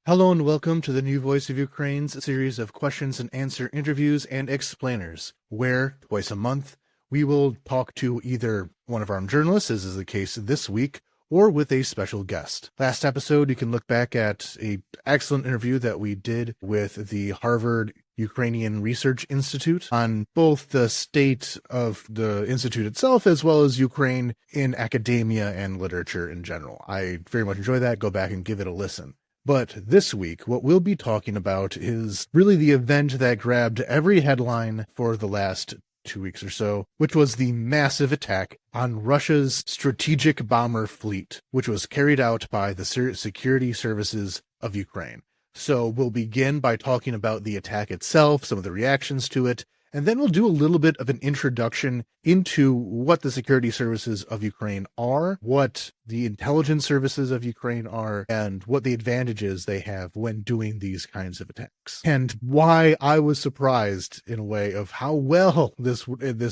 Hello and welcome to the New Voice of Ukraine's series of questions and answer interviews and explainers, where twice a month we will talk to either one of our own journalists, as is the case this week, or with a special guest. Last episode, you can look back at an excellent interview that we did with the Harvard Ukrainian Research Institute on both the state of the institute itself as well as Ukraine in academia and literature in general. I very much enjoy that. Go back and give it a listen. But this week, what we'll be talking about is really the event that grabbed every headline for the last 2 weeks or so, which was the massive attack on Russia's strategic bomber fleet, which was carried out by the security services of Ukraine. So we'll begin by talking about the attack itself, some of the reactions to it, and then we'll do a little bit of an introduction into what the security services of Ukraine are, what the intelligence services of Ukraine are, and what the advantages they have when doing these kinds of attacks. And why I was surprised, in a way, of how well this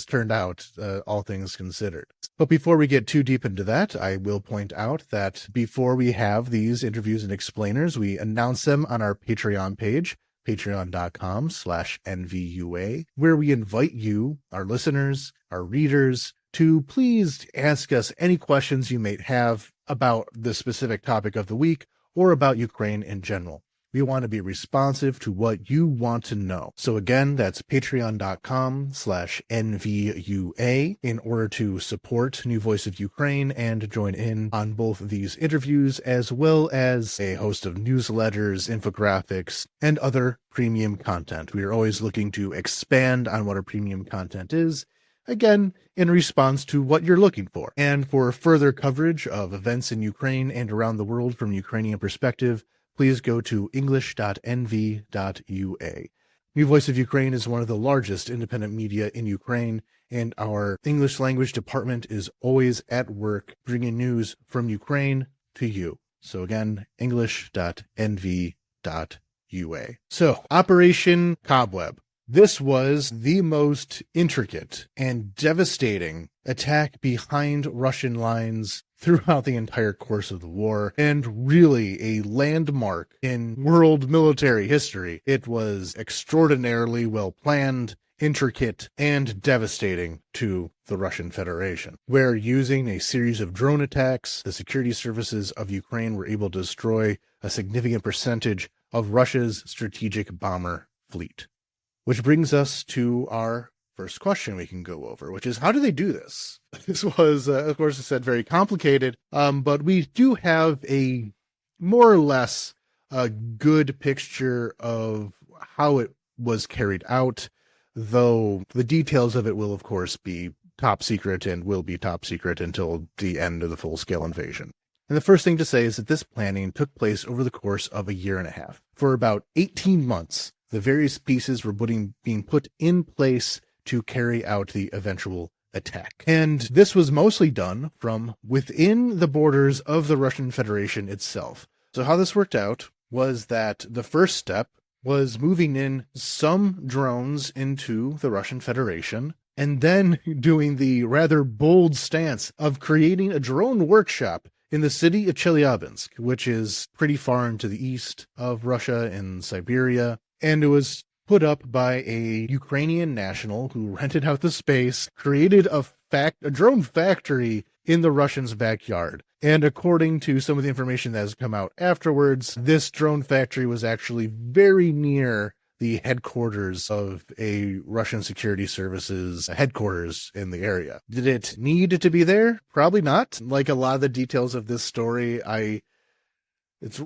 turned out, all things considered. But before we get too deep into that, I will point out that before we have these interviews and explainers, we announce them on our Patreon page, patreon.com/NVUA, where we invite you, our listeners, our readers, to please ask us any questions you may have about the specific topic of the week or about Ukraine in general. We want to be responsive to what you want to know. So again, that's patreon.com/NVUA in order to support New Voice of Ukraine and join in on both of these interviews, as well as a host of newsletters, infographics, and other premium content. We are always looking to expand on what our premium content is, again, in response to what you're looking for. And for further coverage of events in Ukraine and around the world from a Ukrainian perspective, please go to english.nv.ua. New Voice of Ukraine is one of the largest independent media in Ukraine, and our English language department is always at work bringing news from Ukraine to you. So again, english.nv.ua. So, Operation Cobweb. This was the most intricate and devastating attack behind Russian lines throughout the entire course of the war, and really a landmark in world military history. It was extraordinarily well planned, intricate, and devastating to the Russian Federation, where using a series of drone attacks, the security services of Ukraine were able to destroy a significant percentage of Russia's strategic bomber fleet. Which brings us to our first question we can go over, which is, how do they do this? This was, of course, I said, very complicated, but we do have a more or less a good picture of how it was carried out, though the details of it will, of course, be top secret and will be top secret until the end of the full-scale invasion. And the first thing to say is that this planning took place over the course of a year and a half. For about 18 months, the various pieces were being put in place to carry out the eventual attack. And this was mostly done from within the borders of the Russian Federation itself. So how this worked out was that the first step was moving in some drones into the Russian Federation, and then doing the rather bold stance of creating a drone workshop in the city of Chelyabinsk, which is pretty far into the east of Russia in Siberia. And it was put up by a Ukrainian national who rented out the space, created a drone factory in the Russians' backyard. And according to some of the information that has come out afterwards, this drone factory was actually very near the headquarters of a Russian security services headquarters in the area. Did it need to be there? Probably not. Like a lot of the details of this story, it's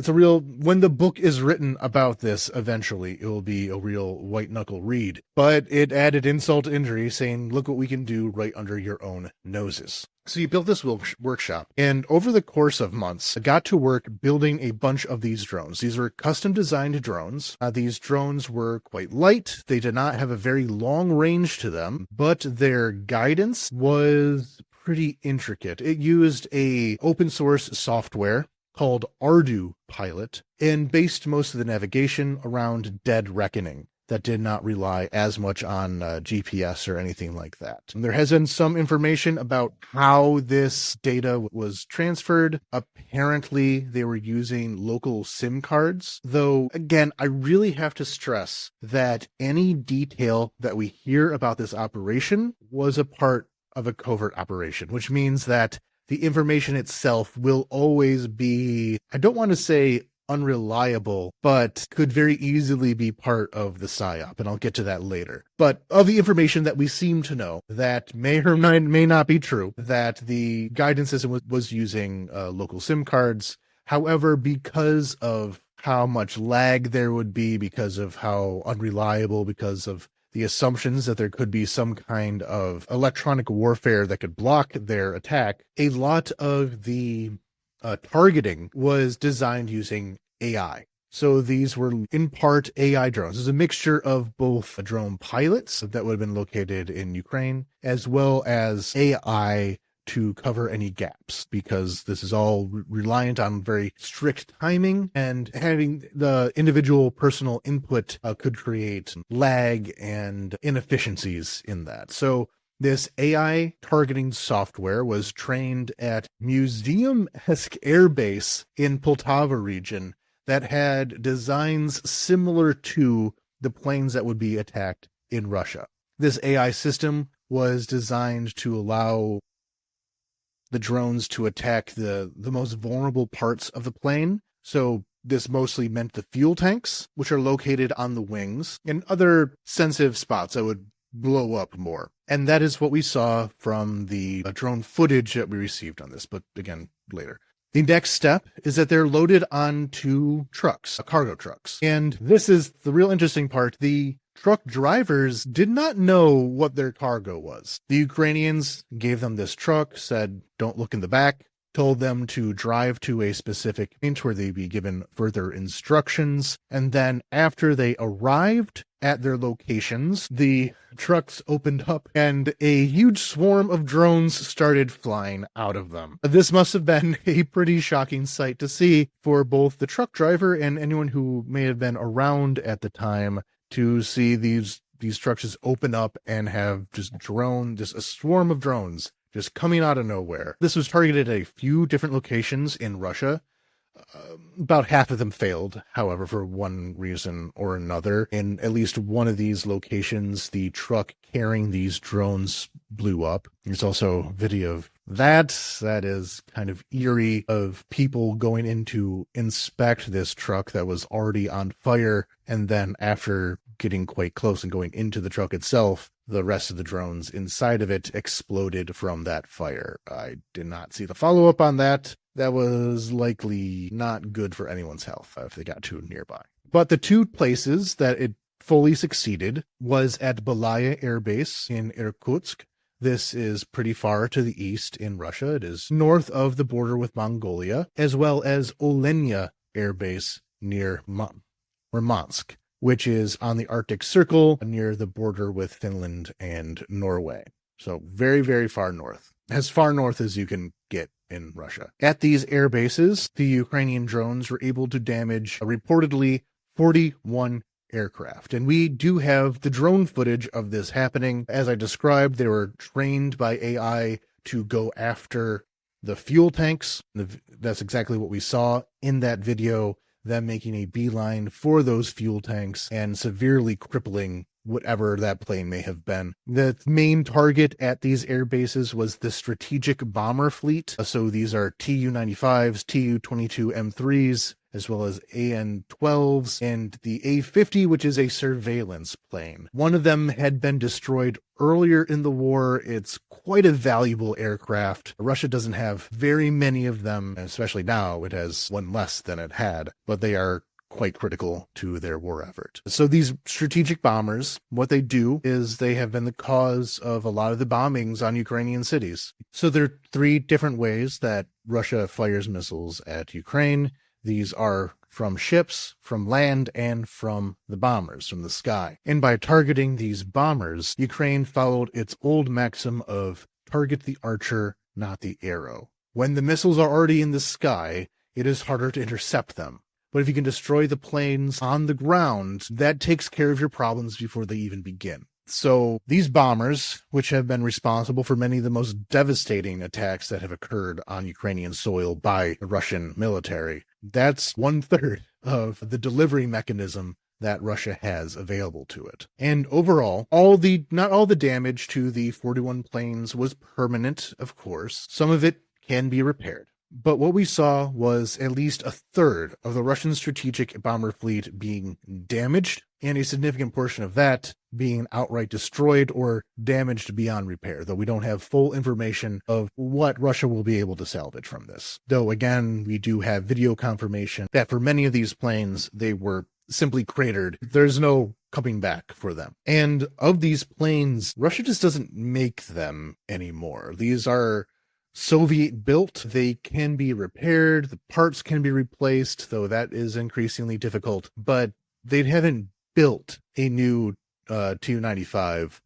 a real, when the book is written about this, eventually it will be a real white knuckle read. But it added insult to injury, saying, look what we can do right under your own noses. So you built this workshop, and over the course of months, I got to work building a bunch of these drones. These were custom designed drones. These drones were quite light. They did not have a very long range to them, but their guidance was pretty intricate. It used a open source software called Ardu Pilot, and based most of the navigation around Dead Reckoning. that did not rely as much on GPS or anything like that. And there has been some information about how this data was transferred. Apparently, they were using local SIM cards, though, again, I really have to stress that any detail that we hear about this operation was a part of a covert operation, which means that the information itself will always be, I don't want to say unreliable, but could very easily be part of the PSYOP, and I'll get to that later. But of the information that we seem to know, that may or may not be true, that the guidance system was using local SIM cards. However, because of how much lag there would be, because of how unreliable, because of the assumptions that there could be some kind of electronic warfare that could block their attack, a lot of the targeting was designed using AI. So these were in part AI drones. It's a mixture of both drone pilots that would have been located in Ukraine, as well as AI to cover any gaps, because this is all reliant on very strict timing, and having the individual personal input could create lag and inefficiencies in that. So this AI targeting software was trained at museum-esque airbase in Poltava region that had designs similar to the planes that would be attacked in Russia. This AI system was designed to allow the drones to attack the most vulnerable parts of the plane. So this mostly meant the fuel tanks, which are located on the wings, and other sensitive spots that would blow up more. And that is what we saw from the drone footage that we received on this, but again, later. The next step is that they're loaded onto trucks, cargo trucks. And this is the real interesting part. The truck drivers did not know what their cargo was. The Ukrainians gave them this truck, said, don't look in the back, told them to drive to a specific point where they'd be given further instructions. And then after they arrived at their locations, the trucks opened up and a huge swarm of drones started flying out of them. This must have been a pretty shocking sight to see for both the truck driver and anyone who may have been around at the time, to see these trucks just open up and have just a swarm of drones just coming out of nowhere. This was targeted at a few different locations in Russia. About half of them failed, however, for one reason or another. In at least one of these locations, the truck carrying these drones blew up. There's also video of that. That is kind of eerie, of people going in to inspect this truck that was already on fire, and then after getting quite close and going into the truck itself, the rest of the drones inside of it exploded from that fire. I did not see the follow-up on that. That was likely not good for anyone's health if they got too nearby. But the two places that it fully succeeded was at Belaya Air Base in Irkutsk. This is pretty far to the east in Russia. It is north of the border with Mongolia, as well as Olenia Air Base near Murmansk, which is on the Arctic Circle near the border with Finland and Norway. So very, very far north. As far north as you can get in Russia. At these air bases, the Ukrainian drones were able to damage reportedly 41 aircraft. And we do have the drone footage of this happening. As I described, they were trained by AI to go after the fuel tanks. That's exactly what we saw in that video, them making a beeline for those fuel tanks and severely crippling whatever that plane may have been. The main target at these air bases was the strategic bomber fleet. So these are Tu-95s, Tu-22M3s, as well as AN-12s, and the A-50, which is a surveillance plane. One of them had been destroyed earlier in the war. It's quite a valuable aircraft. Russia doesn't have very many of them, especially now. It has one less than it had, but they are quite critical to their war effort. So these strategic bombers, what they do is they have been the cause of a lot of the bombings on Ukrainian cities. So there are three different ways that Russia fires missiles at Ukraine. These are from ships, from land, and from the bombers, from the sky. And by targeting these bombers, Ukraine followed its old maxim of target the archer, not the arrow. When the missiles are already in the sky, it is harder to intercept them. But if you can destroy the planes on the ground, that takes care of your problems before they even begin. So these bombers, which have been responsible for many of the most devastating attacks that have occurred on Ukrainian soil by the Russian military, that's 1/3 of the delivery mechanism that Russia has available to it. And overall, not all the damage to the 41 planes was permanent, of course. Some of it can be repaired. But what we saw was at least 1/3 of the Russian strategic bomber fleet being damaged, and a significant portion of that being outright destroyed or damaged beyond repair, though we don't have full information of what Russia will be able to salvage from this. Though, again, we do have video confirmation that for many of these planes, they were simply cratered. There's no coming back for them. And of these planes, Russia just doesn't make them anymore. These are Soviet built. They can be repaired. The parts can be replaced, though that is increasingly difficult. But they haven't built a new Tu-95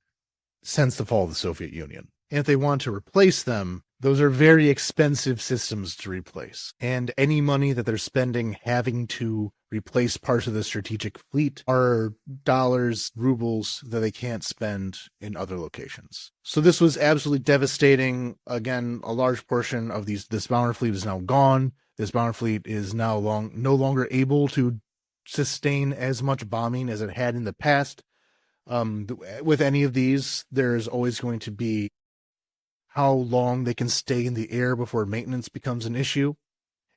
since the fall of the Soviet Union. And if they want to replace them, those are very expensive systems to replace. And any money that they're spending having to replace parts of the strategic fleet are dollars, rubles that they can't spend in other locations. So this was absolutely devastating. Again, a large portion of this bomber fleet is now gone. This bomber fleet is now no longer able to sustain as much bombing as it had in the past. With any of these, there's always going to be how long they can stay in the air before maintenance becomes an issue.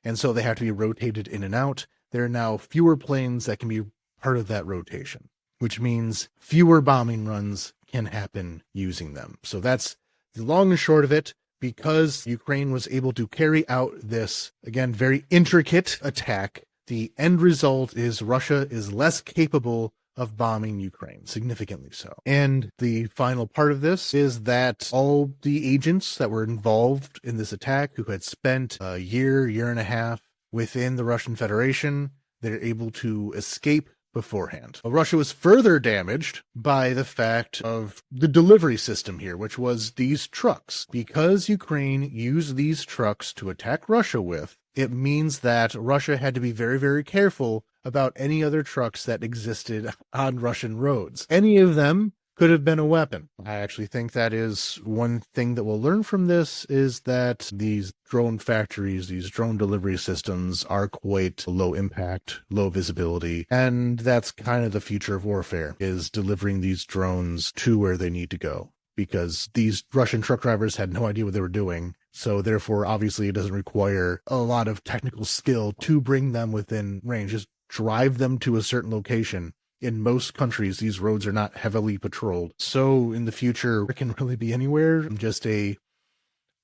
And so they have to be rotated in and out. There are now fewer planes that can be part of that rotation, which means fewer bombing runs can happen using them. So that's the long and short of it. Because Ukraine was able to carry out this, again, very intricate attack, the end result is Russia is less capable of bombing Ukraine, significantly so. And the final part of this is that all the agents that were involved in this attack, who had spent a year and a half within the Russian Federation, they're able to escape beforehand. Russia was further damaged by the fact of the delivery system here, which was these trucks. Because Ukraine used these trucks to attack Russia with, it means that Russia had to be very, very careful about any other trucks that existed on Russian roads. Any of them could have been a weapon. I actually think that is one thing that we'll learn from this, is that these drone factories, these drone delivery systems are quite low impact, low visibility, and that's kind of the future of warfare, is delivering these drones to where they need to go. Because these Russian truck drivers had no idea what they were doing. So therefore, obviously, it doesn't require a lot of technical skill to bring them within range. Just drive them to a certain location. In most countries, these roads are not heavily patrolled. So in the future, it can really be anywhere.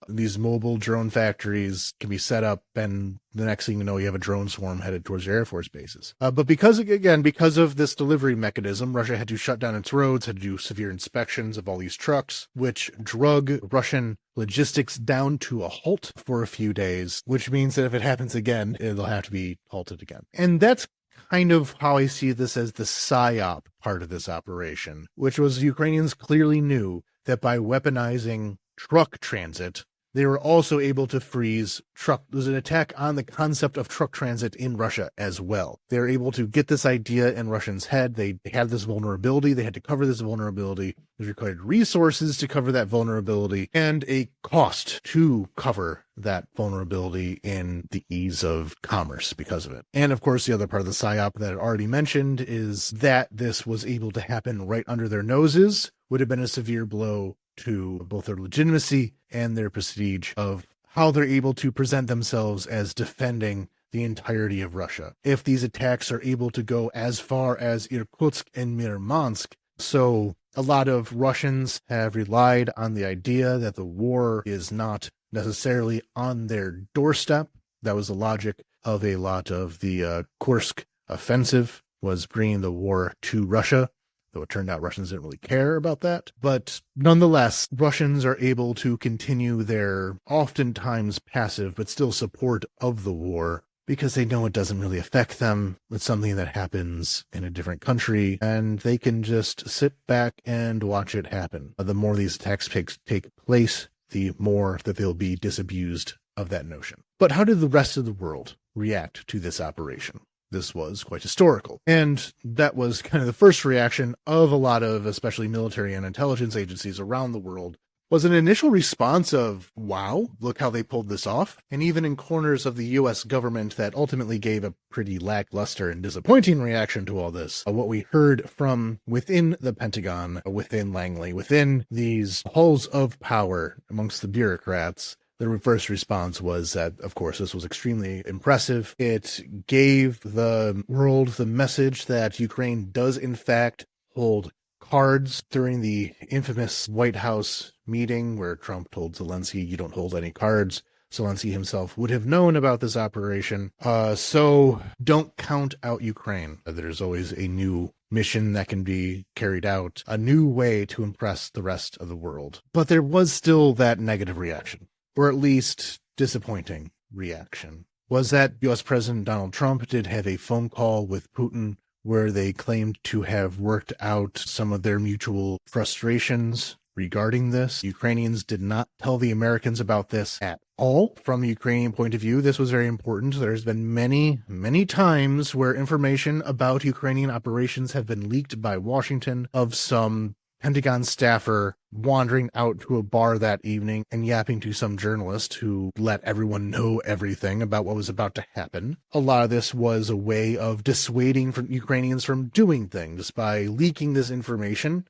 These mobile drone factories can be set up, and the next thing you know, you have a drone swarm headed towards your Air Force bases. But because of this delivery mechanism, Russia had to shut down its roads, had to do severe inspections of all these trucks, which drug Russian logistics down to a halt for a few days, which means that if it happens again, it'll have to be halted again. And that's kind of how I see this as the PSYOP part of this operation, which was Ukrainians clearly knew that by weaponizing truck transit, they were also able to freeze there's an attack on the concept of truck transit in Russia as well. They're able to get this idea in Russians' head. They had this vulnerability. They had to cover this vulnerability. It required resources to cover that vulnerability and a cost to cover that vulnerability in the ease of commerce because of it. And of course, the other part of the PSYOP that I already mentioned is that this was able to happen right under their noses, would have been a severe blow to both their legitimacy and their prestige of how they're able to present themselves as defending the entirety of Russia. If these attacks are able to go as far as Irkutsk and Murmansk, so a lot of Russians have relied on the idea that the war is not necessarily on their doorstep. That was the logic of a lot of the Kursk offensive, was bringing the war to Russia. Though it turned out Russians didn't really care about that. But nonetheless, Russians are able to continue their oftentimes passive but still support of the war because they know it doesn't really affect them. It's something that happens in a different country, and they can just sit back and watch it happen. The more these attacks take place, the more that they'll be disabused of that notion. But how did the rest of the world react to this operation? this was quite historical. And that was kind of the first reaction of a lot of, especially military and intelligence agencies around the world, was an initial response of, wow, look how they pulled this off. And even in corners of the U.S. government that ultimately gave a pretty lackluster and disappointing reaction to all this, what we heard from within the Pentagon, within Langley, within these halls of power amongst the bureaucrats, the first response was that, of course, this was extremely impressive. It gave the world the message that Ukraine does, in fact, hold cards during the infamous White House meeting where Trump told Zelensky, you don't hold any cards. Zelensky himself would have known about this operation. So don't count out Ukraine. There's always a new mission that can be carried out, a new way to impress the rest of the world. But there was still that negative reaction, or at least disappointing reaction, was that U.S. President Donald Trump did have a phone call with Putin where they claimed to have worked out some of their mutual frustrations regarding this. Ukrainians did not tell the Americans about this at all. From a Ukrainian point of view, this was very important. There's been many, many times where information about Ukrainian operations have been leaked by Washington of some Pentagon staffer wandering out to a bar that evening and yapping to some journalist who let everyone know everything about what was about to happen. A lot of this was a way of dissuading Ukrainians from doing things by leaking this information.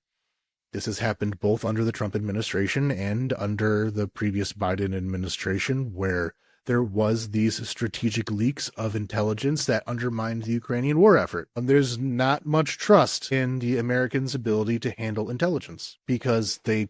This has happened both under the Trump administration and under the previous Biden administration, where there was these strategic leaks of intelligence that undermined the Ukrainian war effort. And there's not much trust in the Americans' ability to handle intelligence because they've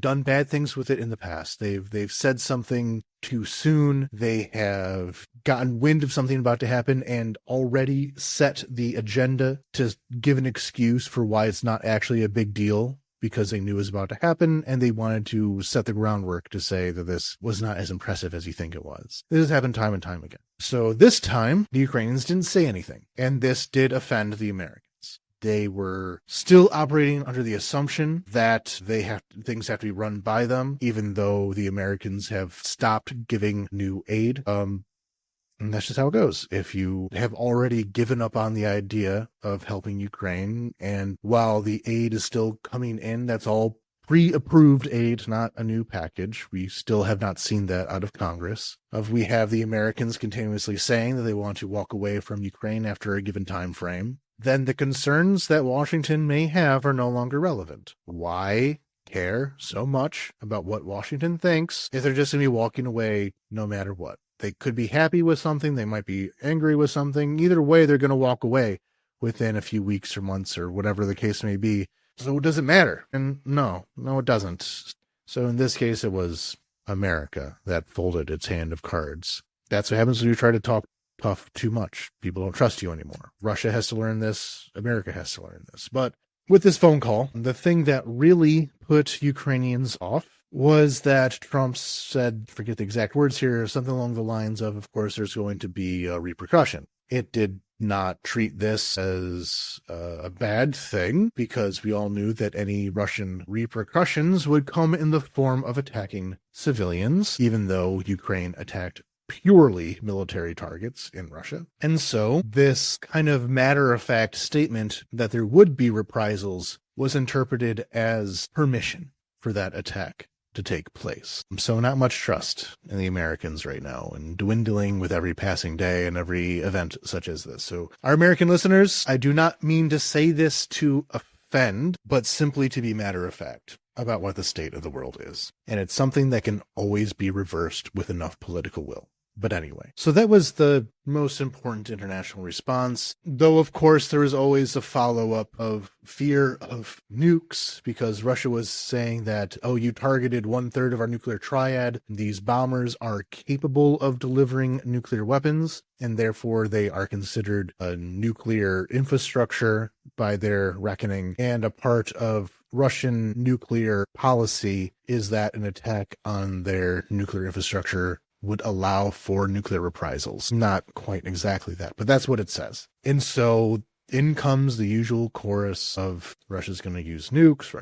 done bad things with it in the past. They've said something too soon. They have gotten wind of something about to happen and already set the agenda to give an excuse for why it's not actually a big deal, because they knew it was about to happen, and they wanted to set the groundwork to say that this was not as impressive as you think it was. This has happened time and time again. So this time, the Ukrainians didn't say anything, and this did offend the Americans. They were still operating under the assumption that things have to be run by them, even though the Americans have stopped giving new aid. And that's just how it goes. If you have already given up on the idea of helping Ukraine, and while the aid is still coming in, that's all pre-approved aid, not a new package. We still have not seen that out of Congress. We have the Americans continuously saying that they want to walk away from Ukraine after a given time frame. Then the concerns that Washington may have are no longer relevant. Why care so much about what Washington thinks if they're just going to be walking away no matter what? They could be happy with something. They might be angry with something. Either way, they're going to walk away within a few weeks or months or whatever the case may be. So does it matter? And no, it doesn't. So in this case, it was America that folded its hand of cards. That's what happens when you try to talk tough too much. People don't trust you anymore. Russia has to learn this. America has to learn this. But with this phone call, the thing that really put Ukrainians off was that Trump said, forget the exact words here, something along the lines of course, there's going to be a repercussion. It did not treat this as a bad thing, because we all knew that any Russian repercussions would come in the form of attacking civilians, even though Ukraine attacked purely military targets in Russia. And so this kind of matter-of-fact statement that there would be reprisals was interpreted as permission for that attack to take place. So not much trust in the Americans right now, and dwindling with every passing day and every event such as this. So our American listeners, I do not mean to say this to offend, but simply to be matter of fact about what the state of the world is. And it's something that can always be reversed with enough political will. But anyway, so that was the most important international response, though of course there was always a follow-up of fear of nukes, because Russia was saying that, oh, you targeted 1/3 of our nuclear triad. These bombers are capable of delivering nuclear weapons, and therefore they are considered a nuclear infrastructure by their reckoning, and a part of Russian nuclear policy is that an attack on their nuclear infrastructure would allow for nuclear reprisals. Not quite exactly that, but that's what it says. And so in comes the usual chorus of Russia's going to use nukes,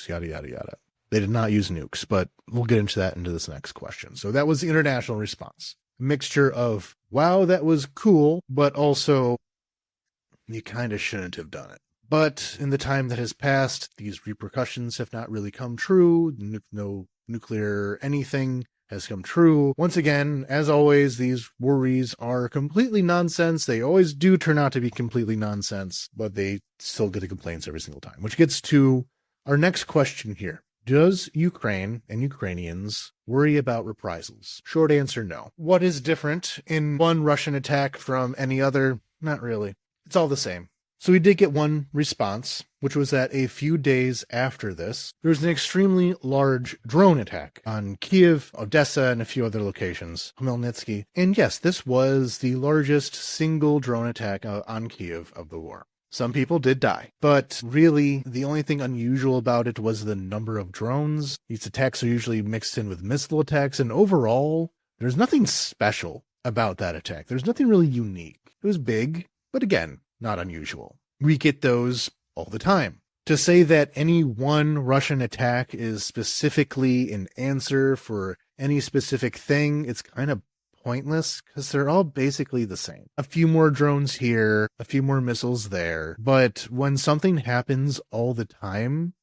yada, yada, yada. They did not use nukes, but we'll get into that into this next question. So that was the international response. A mixture of wow, that was cool, but also you kind of shouldn't have done it. But in the time that has passed, these repercussions have not really come true. No nuclear anything has come true. Once again, as always, these worries are completely nonsense. They always do turn out to be completely nonsense, but they still get the complaints every single time, which gets to our next question here. Does Ukraine and Ukrainians worry about reprisals? Short answer, no. What is different in one Russian attack from any other? Not really. It's all the same. So we did get one response, which was that a few days after this, there was an extremely large drone attack on Kiev, Odessa, and a few other locations, Khmelnytsky. And yes, this was the largest single drone attack on Kiev of the war. Some people did die, but really the only thing unusual about it was the number of drones. These attacks are usually mixed in with missile attacks, and overall, there's nothing special about that attack. There's nothing really unique. It was big, but again, not unusual. We get those all the time. To say that any one Russian attack is specifically an answer for any specific thing, it's kind of pointless because they're all basically the same. A few more drones here, a few more missiles there. But when something happens all the time,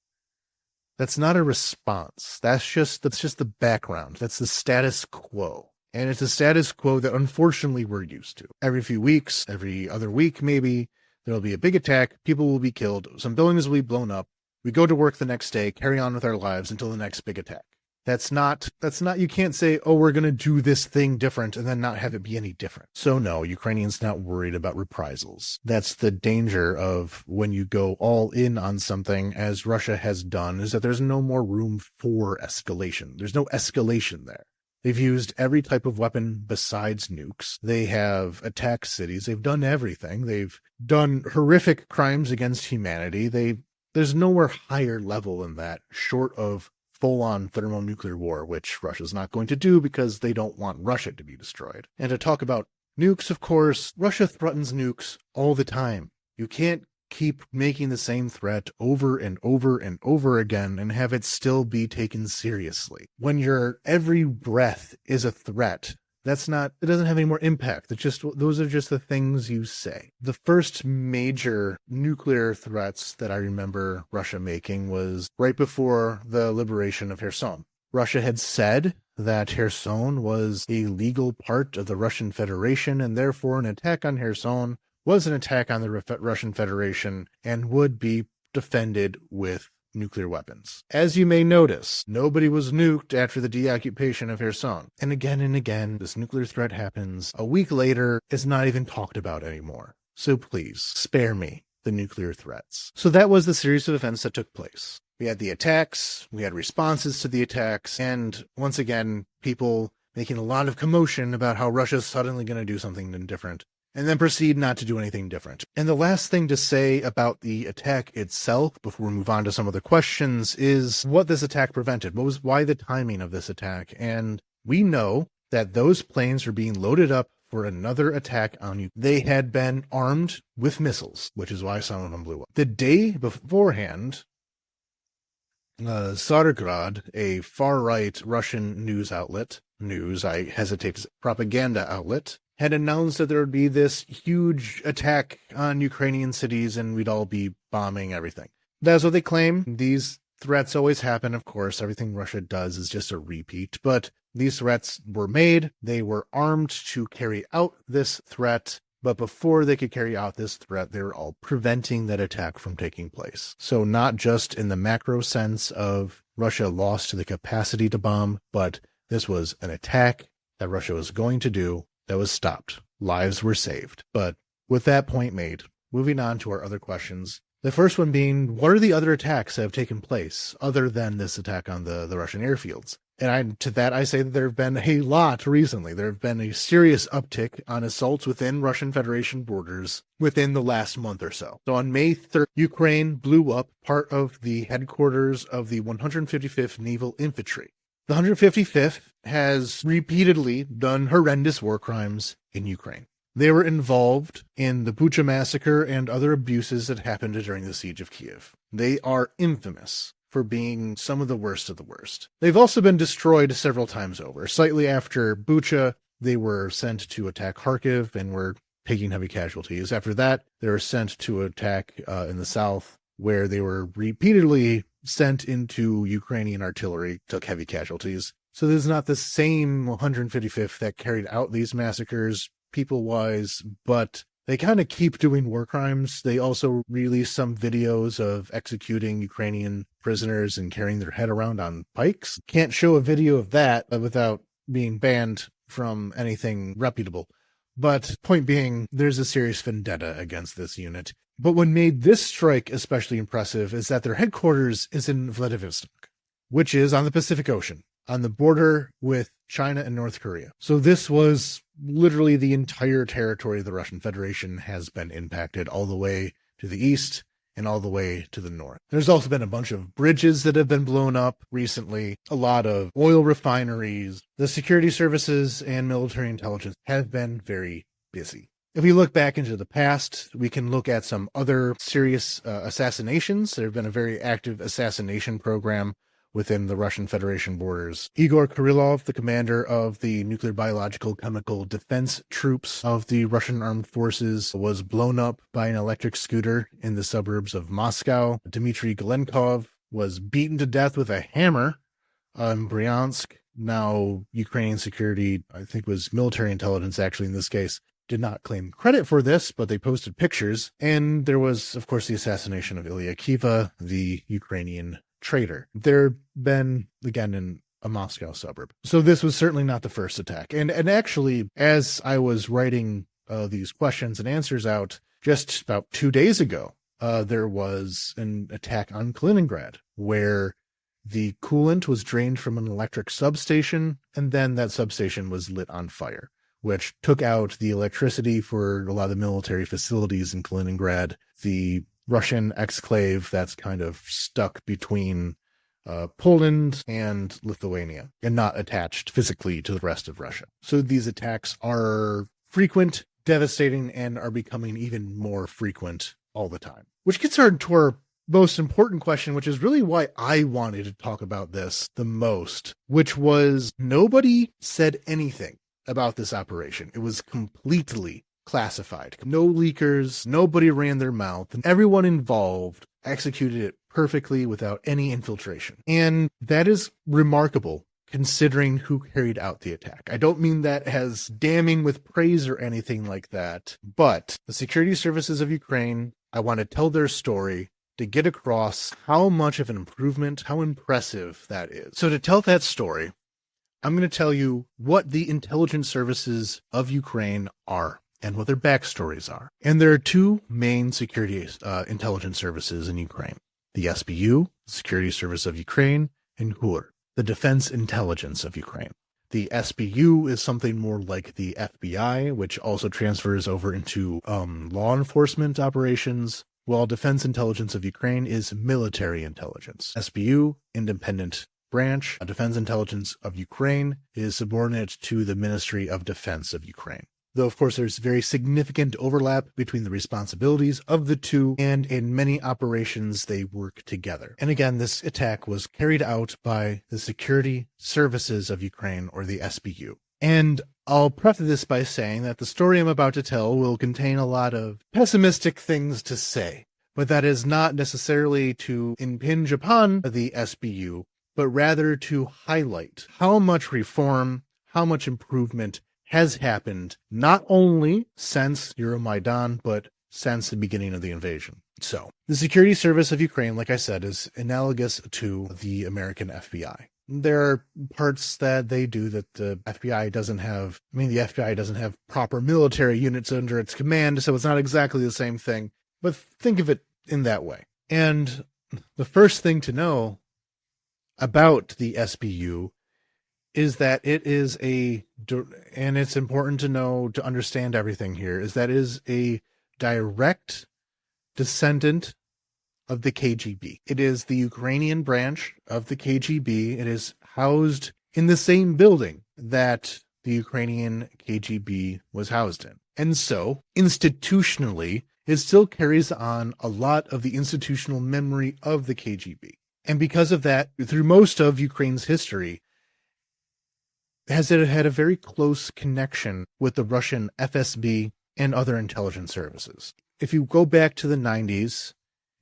that's not a response. That's just the background. That's the status quo. And it's a status quo that unfortunately we're used to. Every few weeks, every other week maybe, there'll be a big attack, people will be killed, some buildings will be blown up, we go to work the next day, carry on with our lives until the next big attack. That's not, you can't say, oh, we're going to do this thing different and then not have it be any different. So no, Ukrainians not worried about reprisals. That's the danger of when you go all in on something, as Russia has done, is that there's no more room for escalation. There's no escalation there. They've used every type of weapon besides nukes. They have attacked cities. They've done everything. They've done horrific crimes against humanity. There's nowhere higher level than that, short of full-on thermonuclear war, which Russia's not going to do because they don't want Russia to be destroyed. And to talk about nukes, of course, Russia threatens nukes all the time. You can't keep making the same threat over and over and over again and have it still be taken seriously. When your every breath is a threat, it doesn't have any more impact. Those are just the things you say. The first major nuclear threats that I remember Russia making was right before the liberation of Kherson. Russia had said that Kherson was a legal part of the Russian Federation, and therefore an attack on Kherson was an attack on the Russian Federation and would be defended with nuclear weapons. As you may notice, nobody was nuked after the deoccupation of Kherson. And again, this nuclear threat happens. A week later, it's not even talked about anymore. So please, spare me the nuclear threats. So that was the series of events that took place. We had the attacks, we had responses to the attacks, and once again, people making a lot of commotion about how Russia's suddenly going to do something different, and then proceed not to do anything different. And the last thing to say about the attack itself, before we move on to some other questions, is what this attack prevented. Why the timing of this attack? And we know that those planes are being loaded up for another attack on you. They had been armed with missiles, which is why some of them blew up. The day beforehand, Tsargrad, a far-right Russian news outlet, propaganda outlet, had announced that there would be this huge attack on Ukrainian cities and we'd all be bombing everything. That's what they claim. These threats always happen, of course. Everything Russia does is just a repeat. But these threats were made. They were armed to carry out this threat. But before they could carry out this threat, they were all preventing that attack from taking place. So not just in the macro sense of Russia lost the capacity to bomb, but this was an attack that Russia was going to do that was stopped. Lives were saved. But with that point made, moving on to our other questions. The first one being, what are the other attacks that have taken place other than this attack on the Russian airfields? And to that, I say that there have been a lot recently. There have been a serious uptick on assaults within Russian Federation borders within the last month or so. So on May 3rd, Ukraine blew up part of the headquarters of the 155th Naval Infantry. The 155th has repeatedly done horrendous war crimes in Ukraine. They were involved in the Bucha massacre and other abuses that happened during the siege of Kiev. They are infamous for being some of the worst of the worst. They've also been destroyed several times over. Slightly after Bucha, they were sent to attack Kharkiv and were taking heavy casualties. After that, they were sent to attack in the south, where they were repeatedly sent into Ukrainian artillery, took heavy casualties. So this is not the same 155th that carried out these massacres people-wise, but they kind of keep doing war crimes. They also release some videos of executing Ukrainian prisoners and carrying their head around on pikes. Can't show a video of that without being banned from anything reputable. But point being, there's a serious vendetta against this unit. But what made this strike especially impressive is that their headquarters is in Vladivostok, which is on the Pacific Ocean, on the border with China and North Korea. So this was literally the entire territory of the Russian Federation has been impacted, all the way to the east and all the way to the north. There's also been a bunch of bridges that have been blown up recently, a lot of oil refineries. The security services and military intelligence have been very busy. If we look back into the past, we can look at some other serious assassinations. There have been a very active assassination program within the Russian Federation borders. Igor Kirillov, the commander of the nuclear, biological, chemical defense troops of the Russian armed forces, was blown up by an electric scooter in the suburbs of Moscow. Dmitry Galenkov was beaten to death with a hammer in Bryansk. Now, Ukrainian security, I think it was military intelligence actually in this case, did not claim credit for this, but they posted pictures. And there was, of course, the assassination of Ilya Kiva, the Ukrainian traitor. There been, again, in a Moscow suburb. So this was certainly not the first attack. And actually, as I was writing these questions and answers out, just about 2 days ago, there was an attack on Kaliningrad, where the coolant was drained from an electric substation, and then that substation was lit on fire, which took out the electricity for a lot of the military facilities in Kaliningrad, the Russian exclave that's kind of stuck between Poland and Lithuania and not attached physically to the rest of Russia. So these attacks are frequent, devastating, and are becoming even more frequent all the time. Which gets to our most important question, which is really why I wanted to talk about this the most, which was nobody said anything about this operation. It was completely classified. No leakers, nobody ran their mouth, and everyone involved executed it perfectly without any infiltration. And that is remarkable considering who carried out the attack. I don't mean that as damning with praise or anything like that, but the security services of Ukraine, I want to tell their story to get across how much of an improvement, how impressive that is. So to tell that story, I'm going to tell you what the intelligence services of Ukraine are and what their backstories are. And there are two main security intelligence services in Ukraine: the SBU, the Security Service of Ukraine, and HUR, the Defense Intelligence of Ukraine. The SBU is something more like the FBI, which also transfers over into law enforcement operations, while Defense Intelligence of Ukraine is military intelligence. SBU, independent branch. Defense Intelligence of Ukraine is subordinate to the Ministry of Defense of Ukraine. Though, of course, there's very significant overlap between the responsibilities of the two, and in many operations they work together. And again, this attack was carried out by the Security Services of Ukraine, or the SBU. And I'll preface this by saying that the story I'm about to tell will contain a lot of pessimistic things to say, but that is not necessarily to impinge upon the SBU, but rather to highlight how much reform, how much improvement has happened, not only since Euromaidan, but since the beginning of the invasion. So, the Security Service of Ukraine, like I said, is analogous to the American FBI. There are parts that they do that the FBI doesn't have. I mean, the FBI doesn't have proper military units under its command, so it's not exactly the same thing. But think of it in that way. And the first thing to know about the SBU is that it is and it's important to know, to understand everything here, is that it is a direct descendant of the KGB. It is the Ukrainian branch of the KGB. It is housed in the same building that the Ukrainian KGB was housed in. And so, institutionally, it still carries on a lot of the institutional memory of the KGB. And because of that, through most of Ukraine's history, as it had a very close connection with the Russian FSB and other intelligence services. If you go back to the 90s,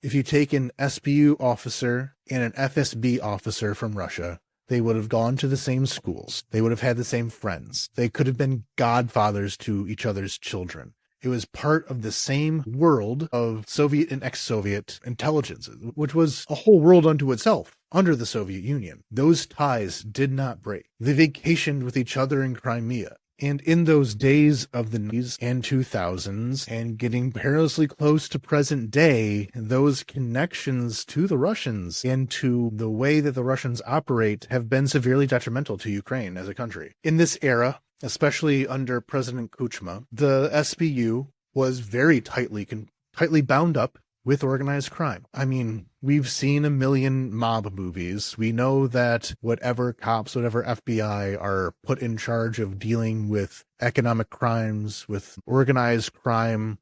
if you take an SBU officer and an FSB officer from Russia, they would have gone to the same schools. They would have had the same friends. They could have been godfathers to each other's children. It was part of the same world of Soviet and ex-Soviet intelligence, which was a whole world unto itself under the Soviet Union. Those ties did not break. They vacationed with each other in Crimea. And in those days of the 90s and 2000s, and getting perilously close to present day, those connections to the Russians and to the way that the Russians operate have been severely detrimental to Ukraine as a country. In this era, especially under President Kuchma, the SBU was very tightly bound up with organized crime. I mean, we've seen a million mob movies. We know that whatever cops, whatever FBI are put in charge of dealing with economic crimes, with organized crime,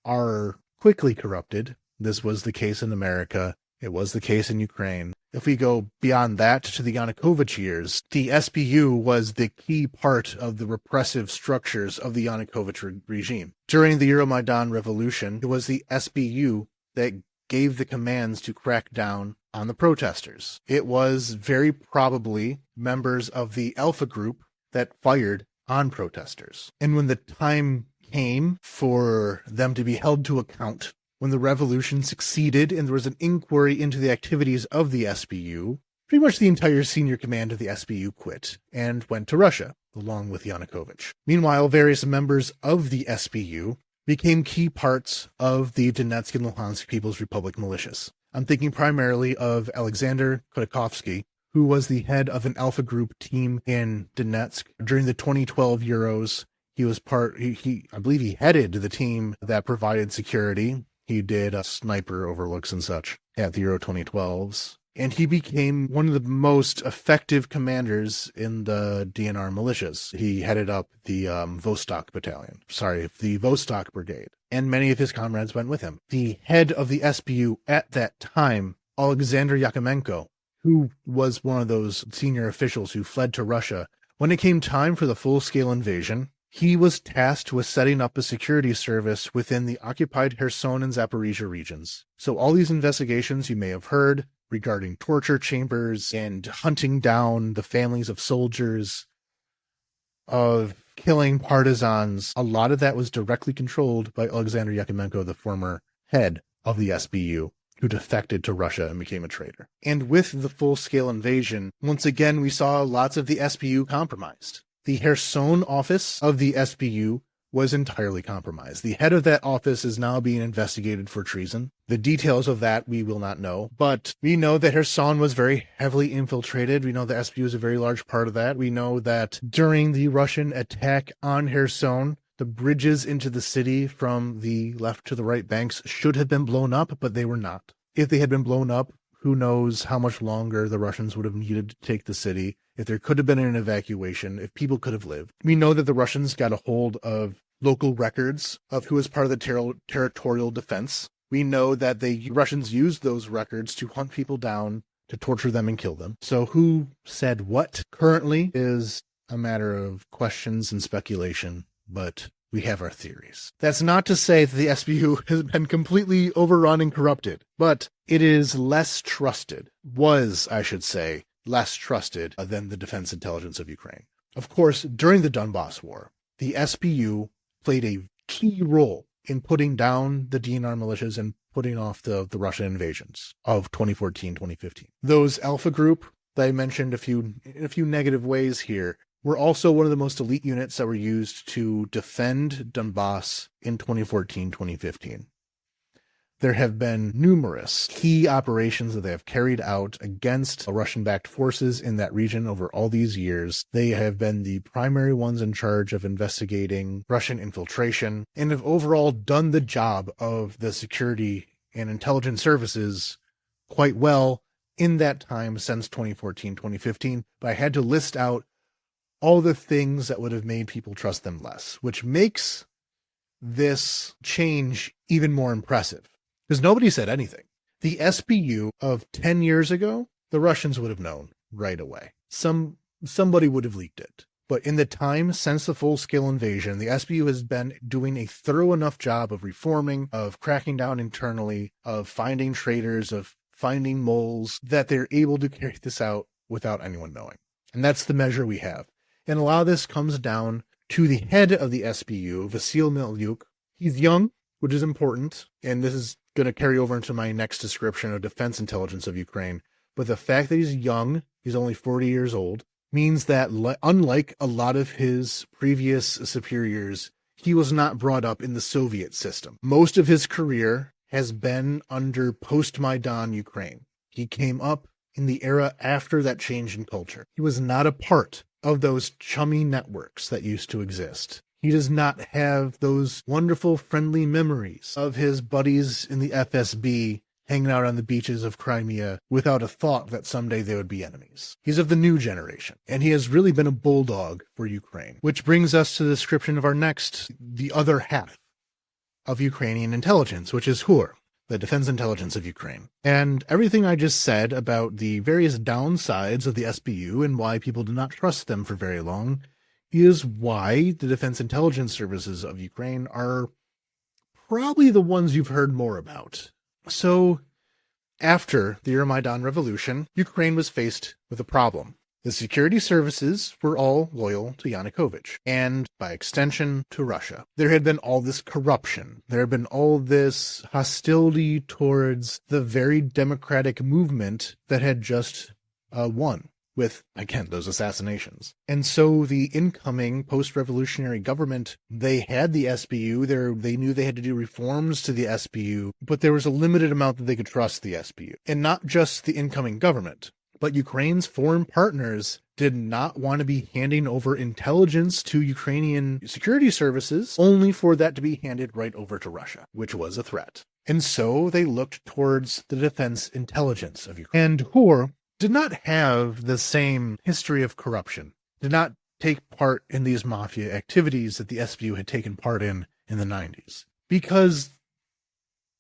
are quickly corrupted. This was the case in America. It was the case in Ukraine. If we go beyond that to the Yanukovych years, the SBU was the key part of the repressive structures of the Yanukovych regime. During the Euromaidan revolution, it was the SBU that gave the commands to crack down on the protesters. It was very probably members of the Alpha Group that fired on protesters. And when the time came for them to be held to account, when the revolution succeeded and there was an inquiry into the activities of the SBU, pretty much the entire senior command of the SBU quit and went to Russia, along with Yanukovych. Meanwhile, various members of the SBU became key parts of the Donetsk and Luhansk People's Republic militias. I'm thinking primarily of Alexander Khodorkovsky, who was the head of an Alpha Group team in Donetsk during the 2012 Euros. He was I believe he headed the team that provided security. He did sniper overlooks and such at the Euro 2012s. And he became one of the most effective commanders in the DNR militias. He headed up the Vostok Brigade. And many of his comrades went with him. The head of the SBU at that time, Alexander Yakomenko, who was one of those senior officials who fled to Russia, when it came time for the full-scale invasion, he was tasked with setting up a security service within the occupied Kherson and Zaporizhia regions. So all these investigations you may have heard regarding torture chambers and hunting down the families of soldiers, of killing partisans, a lot of that was directly controlled by Alexander Yakomenko, the former head of the SBU, who defected to Russia and became a traitor. And with the full-scale invasion, once again, we saw lots of the SBU compromised. The Kherson office of the SBU was entirely compromised. The head of that office is now being investigated for treason. The details of that we will not know, but we know that Kherson was very heavily infiltrated. We know the SBU is a very large part of that. We know that during the Russian attack on Kherson, the bridges into the city from the left to the right banks should have been blown up, but they were not. If they had been blown up, who knows how much longer the Russians would have needed to take the city, if there could have been an evacuation, if people could have lived. We know that the Russians got a hold of local records of who was part of the territorial defense. We know that the Russians used those records to hunt people down, to torture them and kill them. So who said what currently is a matter of questions and speculation, but we have our theories. That's not to say that the SBU has been completely overrun and corrupted, but it is less trusted, less trusted than the defense intelligence of Ukraine. Of course, during the Donbass War, the SBU played a key role in putting down the DNR militias and putting off the Russian invasions of 2014-2015. Those Alpha Group that I mentioned in a few negative ways here were also one of the most elite units that were used to defend Donbass in 2014-2015. There have been numerous key operations that they have carried out against Russian-backed forces in that region over all these years. They have been the primary ones in charge of investigating Russian infiltration and have overall done the job of the security and intelligence services quite well in that time since 2014-2015. But I had to list out all the things that would have made people trust them less, which makes this change even more impressive. Because nobody said anything. The SBU of 10 years ago, the Russians would have known right away. Some somebody would have leaked it. But in the time since the full-scale invasion, the SBU has been doing a thorough enough job of reforming, of cracking down internally, of finding traitors, of finding moles, that they're able to carry this out without anyone knowing. And that's the measure we have. And a lot of this comes down to the head of the SBU, Vasil Milyuk. He's young, which is important, and this is going to carry over into my next description of defense intelligence of Ukraine. But the fact that he's young, he's only 40 years old, means that unlike a lot of his previous superiors, he was not brought up in the Soviet system. Most of his career has been under post-Maidan Ukraine. He came up in the era after that change in culture. He was not a part of those chummy networks that used to exist. He does not have those wonderful, friendly memories of his buddies in the FSB hanging out on the beaches of Crimea without a thought that someday they would be enemies. He's of the new generation, and he has really been a bulldog for Ukraine, which brings us to the description of the other half of Ukrainian intelligence, which is HUR, the defense intelligence of Ukraine. And everything I just said about the various downsides of the SBU and why people do not trust them for very long is why the defense intelligence services of Ukraine are probably the ones you've heard more about. So, after the Euromaidan Revolution, Ukraine was faced with a problem. The security services were all loyal to Yanukovych, and by extension to Russia. There had been all this corruption. There had been all this hostility towards the very democratic movement that had just won with, again, those assassinations. And so the incoming post-revolutionary government, they had the SBU. They knew they had to do reforms to the SBU, but there was a limited amount that they could trust the SBU. And not just the incoming government, but Ukraine's foreign partners did not want to be handing over intelligence to Ukrainian security services, only for that to be handed right over to Russia, which was a threat. And so they looked towards the defense intelligence of Ukraine. And HUR did not have the same history of corruption, did not take part in these mafia activities that the SBU had taken part in the 90s, because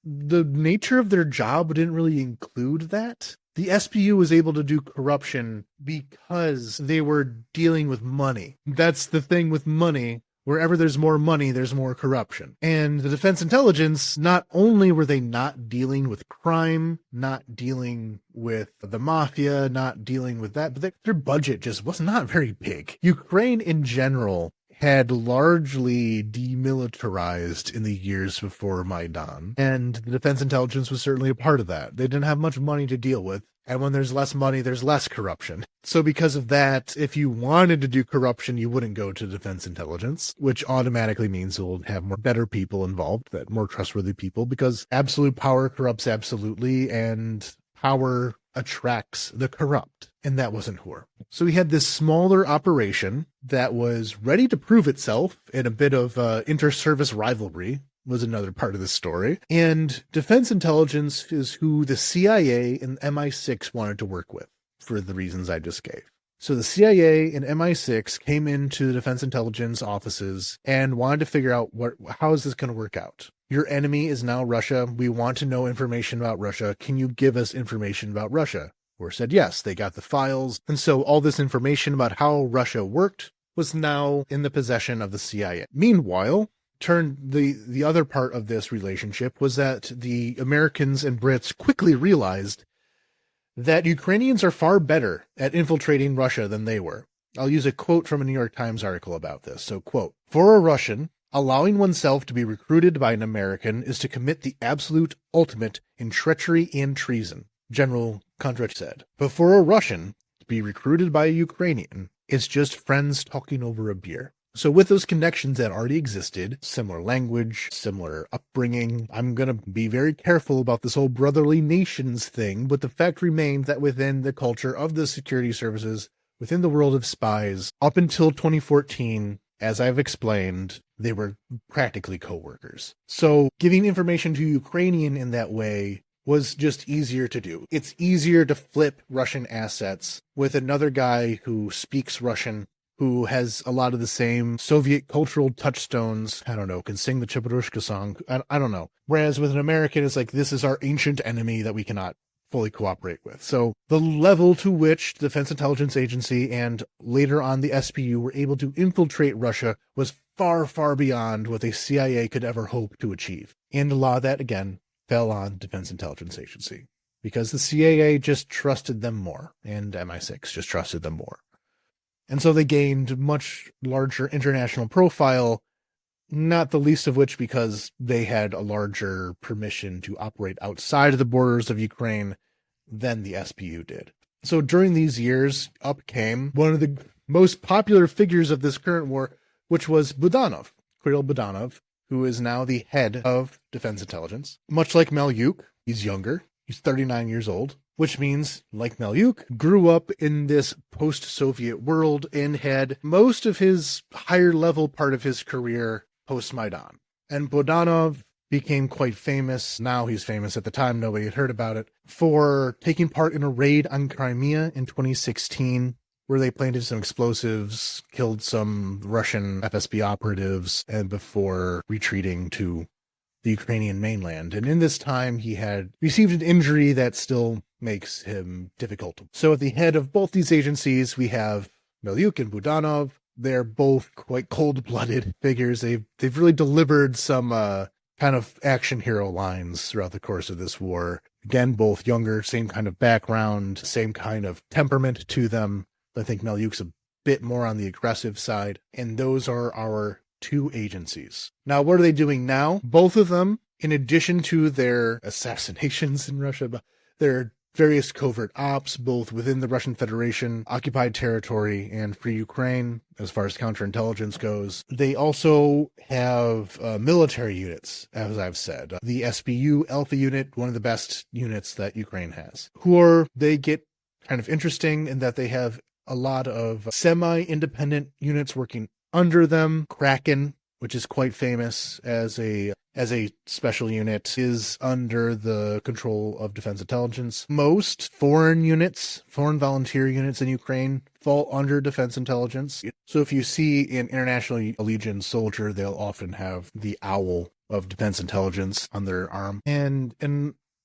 the nature of their job didn't really include that. The SBU was able to do corruption because they were dealing with money. That's the thing with money. Wherever there's more money, there's more corruption. And the defense intelligence, not only were they not dealing with crime, not dealing with the mafia, not dealing with that, but their budget just was not very big. Ukraine in general had largely demilitarized in the years before Maidan, and the defense intelligence was certainly a part of that. They didn't have much money to deal with, and when there's less money, there's less corruption. So because of that, if you wanted to do corruption, you wouldn't go to defense intelligence, which automatically means you'll have better people involved, more trustworthy people, because absolute power corrupts absolutely, and power attracts the corrupt, and that wasn't HUR. So we had this smaller operation that was ready to prove itself, in a bit of inter-service rivalry was another part of the story. And defense intelligence is who the CIA and MI6 wanted to work with, for the reasons I just gave. So the CIA and MI6 came into the defense intelligence offices and wanted to figure out how is this going to work out? Your enemy is now Russia. We want to know information about Russia. Can you give us information about Russia? HUR said yes. They got the files. And so all this information about how Russia worked was now in the possession of the CIA. Meanwhile, the other part of this relationship was that the Americans and Brits quickly realized that Ukrainians are far better at infiltrating Russia than they were. I'll use a quote from a New York Times article about this. So, quote, "For a Russian, allowing oneself to be recruited by an American is to commit the absolute ultimate in treachery and treason," General Kondratyev said. But for a Russian, to be recruited by a Ukrainian is just friends talking over a beer. So with those connections that already existed, similar language, similar upbringing, I'm going to be very careful about this whole brotherly nations thing, but the fact remains that within the culture of the security services, within the world of spies, up until 2014, as I've explained, they were practically co-workers. So giving information to Ukrainian in that way was just easier to do. It's easier to flip Russian assets with another guy who speaks Russian, who has a lot of the same Soviet cultural touchstones, I don't know, can sing the Chabarushka song, I don't know. Whereas with an American, it's like, this is our ancient enemy that we cannot fully cooperate with. So the level to which the Defense Intelligence Agency and later on the SBU were able to infiltrate Russia was far, far beyond what the CIA could ever hope to achieve. And a lot of that, again, fell on Defense Intelligence Agency because the CIA just trusted them more, and MI6 just trusted them more. And so they gained much larger international profile, not the least of which because they had a larger permission to operate outside of the borders of Ukraine than the SBU did. So during these years, up came one of the most popular figures of this current war, which was Budanov, Kirill Budanov, who is now the head of Defense Intelligence. Much like Malyuk, he's younger. He's 39 years old, which means, like Malyuk, grew up in this post-Soviet world and had most of his higher-level part of his career post-Maidan. And Budanov became quite famous. Now he's famous. At the time, nobody had heard about it, for taking part in a raid on Crimea in 2016, where they planted some explosives, killed some Russian FSB operatives, and before retreating to the Ukrainian mainland. And in this time, he had received an injury that still makes him difficult. So at the head of both these agencies, we have Malyuk and Budanov. They're both quite cold-blooded figures. They've really delivered some kind of action hero lines throughout the course of this war. Again, both younger, same kind of background, same kind of temperament to them. I think Malyuk's a bit more on the aggressive side. And those are our two agencies. Now, what are they doing now? Both of them, in addition to their assassinations in Russia, their various covert ops, both within the Russian Federation, occupied territory, and Free Ukraine, as far as counterintelligence goes. They also have military units, as I've said. The SBU Alpha unit, one of the best units that Ukraine has. They get kind of interesting in that they have a lot of semi-independent units working under them. Kraken, which is quite famous as a special unit, is under the control of Defense Intelligence. Most foreign volunteer units in Ukraine fall under Defense Intelligence. So if you see an International Legion soldier, they'll often have the owl of Defense Intelligence on their arm. And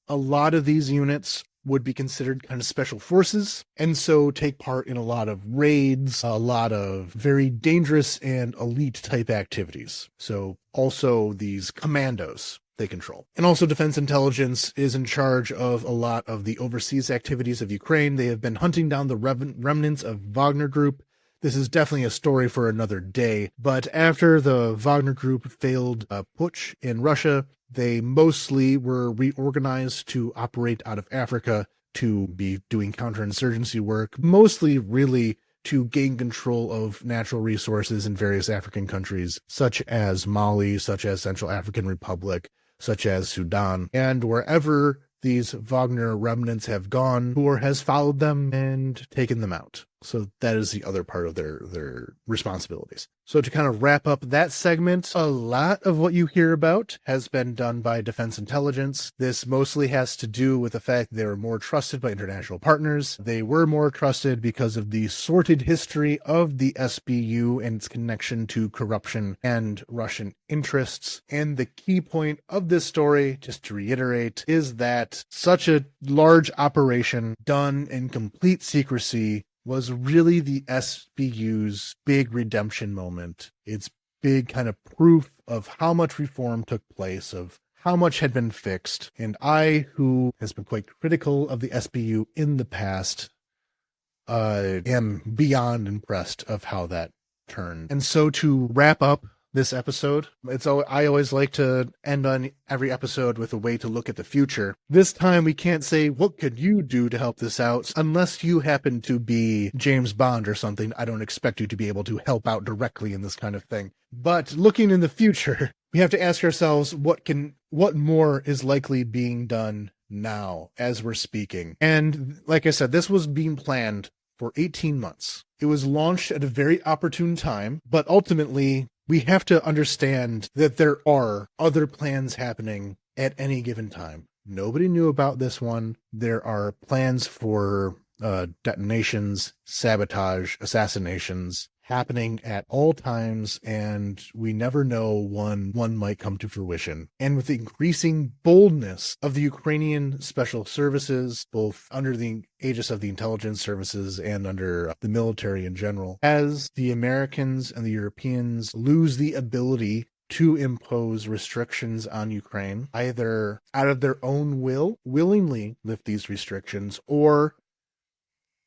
a lot of these units would be considered kind of special forces, and so take part in a lot of raids, a lot of very dangerous and elite type activities. So also these commandos they control. And also Defense Intelligence is in charge of a lot of the overseas activities of Ukraine. They have been hunting down the remnants of Wagner Group. This is definitely a story for another day, but after the Wagner Group failed a putsch in Russia, they mostly were reorganized to operate out of Africa to be doing counterinsurgency work, mostly really to gain control of natural resources in various African countries, such as Mali, such as Central African Republic, such as Sudan, and wherever these Wagner remnants have gone, Hur has followed them and taken them out. So that is the other part of their responsibilities. So to kind of wrap up that segment, a lot of what you hear about has been done by Defense Intelligence. This mostly has to do with the fact they were more trusted by international partners. They were more trusted because of the sordid history of the SBU and its connection to corruption and Russian interests. And the key point of this story, just to reiterate, is that such a large operation done in complete secrecy was really the SBU's big redemption moment. It's big kind of proof of how much reform took place, of how much had been fixed. And I, who has been quite critical of the SBU in the past, am beyond impressed of how that turned. And so to wrap up this episode, I always like to end on every episode with a way to look at the future. This time we can't say, what could you do to help this out? Unless you happen to be James Bond or something, I don't expect you to be able to help out directly in this kind of thing. But looking in the future, we have to ask ourselves, what more is likely being done now as we're speaking? And like I said, this was being planned for 18 months. It was launched at a very opportune time, but ultimately we have to understand that there are other plans happening at any given time. Nobody knew about this one. There are plans for detonations, sabotage, assassinations happening at all times, and we never know when one might come to fruition. And with the increasing boldness of the Ukrainian special services, both under the aegis of the intelligence services and under the military in general, as the Americans and the Europeans lose the ability to impose restrictions on Ukraine, either out of their own will, willingly lift these restrictions, or,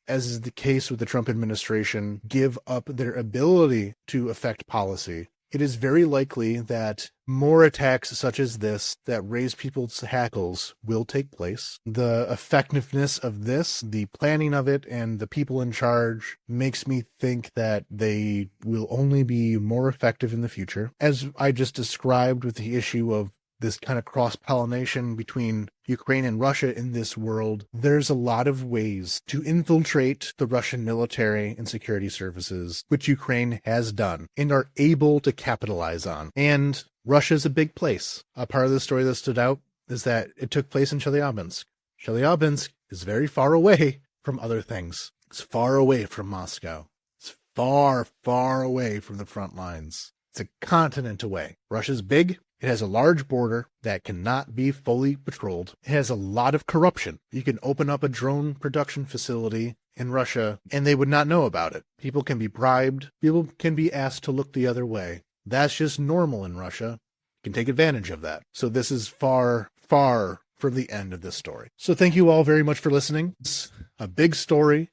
as is the case with the Trump administration, give up their ability to affect policy, it is very likely that more attacks such as this that raise people's hackles will take place. The effectiveness of this, the planning of it, and the people in charge makes me think that they will only be more effective in the future. As I just described with the issue of this kind of cross-pollination between Ukraine and Russia in this world, there's a lot of ways to infiltrate the Russian military and security services, which Ukraine has done and are able to capitalize on. And Russia's a big place. A part of the story that stood out is that it took place in Chelyabinsk. Chelyabinsk is very far away from other things. It's far away from Moscow. It's far, far away from the front lines. It's a continent away. Russia's big. It has a large border that cannot be fully patrolled. It has a lot of corruption. You can open up a drone production facility in Russia and they would not know about it. People can be bribed. People can be asked to look the other way. That's just normal in Russia. You can take advantage of that. So this is far, far from the end of this story. So thank you all very much for listening. It's a big story,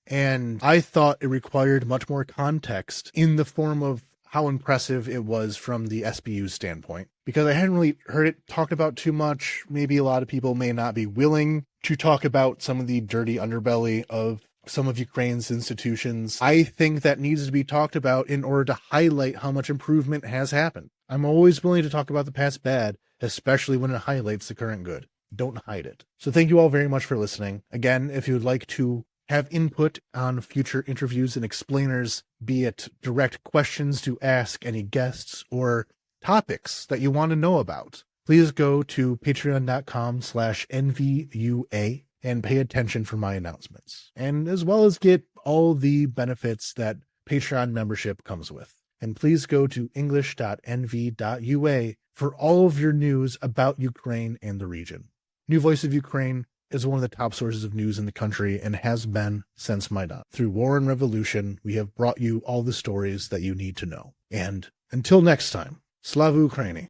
and I thought it required much more context in the form of how impressive it was from the SBU's standpoint, because I hadn't really heard it talked about too much. Maybe a lot of people may not be willing to talk about some of the dirty underbelly of some of Ukraine's institutions. I think that needs to be talked about in order to highlight how much improvement has happened. I'm always willing to talk about the past bad, especially when it highlights the current good. Don't hide it. So thank you all very much for listening. Again, if you would like to have input on future interviews and explainers, be it direct questions to ask any guests or topics that you want to know about, please go to patreon.com/NVUA and pay attention for my announcements, and as well as get all the benefits that Patreon membership comes with. And please go to english.nv.ua for all of your news about Ukraine and the region. New Voice of Ukraine is one of the top sources of news in the country and has been since Maidan. Through war and revolution, we have brought you all the stories that you need to know. And until next time, Slava Ukraini.